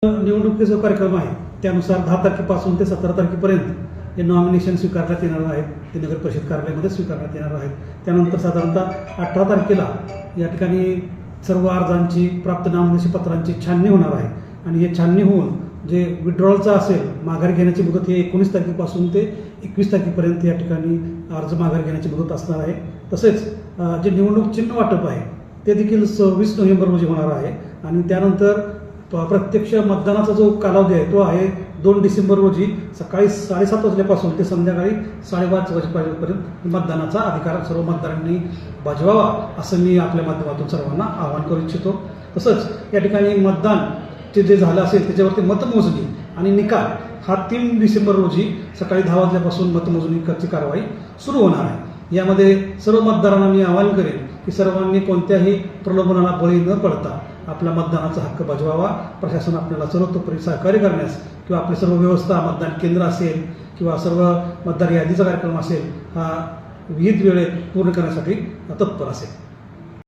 निवडणुकीचा जो कार्यक्रम आहे त्यानुसार 10 तारखेपासून ते 17 तारखेपर्यंत हे नॉमिनेशन स्वीकारण्यात येणार आहेत. ते नगर परिषद कार्यालयामध्ये स्वीकारण्यात येणार आहेत. त्यानंतर साधारणतः 18 तारखेला या ठिकाणी सर्व अर्जांची प्राप्त नामनिर्देशन पत्रांची छाननी होणार आहे आणि हे छाननी होऊन जे विड्रॉलचा असेल माघार घेण्याची मुदत हे 19 तारखेपासून ते 21 तारखेपर्यंत या ठिकाणी अर्ज माघार घेण्याची मुदत असणार आहे. तसेच जे निवडणूक चिन्ह वाटप आहे ते देखील 26 नोव्हेंबर रोजी होणार आहे आणि त्यानंतर प्रत्यक्ष मतदानाचा जो कालावधी आहे तो आहे 2 डिसेंबर रोजी सकाळी 7:30 वाजल्यापासून ते संध्याकाळी 5:30 वाजेपर्यंत मतदानाचा अधिकार सर्व मतदारांनी बजावावा असं मी आपल्या माध्यमातून सर्वांना आवाहन करू इच्छितो. तसंच या ठिकाणी मतदान जे झालं असेल त्याच्यावरती मतमोजणी आणि निकाल हा 3 डिसेंबर रोजी सकाळी 10 वाजल्यापासून मतमोजणीची कारवाई सुरू होणार आहे. यामध्ये सर्व मतदारांना मी आवाहन करेन की सर्वांनी कोणत्याही प्रलोभनाला बळी न पडता आपला मतदानाचा हक्क बजवावा. प्रशासन आपल्याला सर्वतोपरी सहकार्य करण्यास किंवा आपली सर्व व्यवस्था मतदान केंद्र असेल किंवा सर्व मतदार यादीचा कार्यक्रम असेल हा विहित वेळेत पूर्ण करण्यासाठी तत्पर असेल.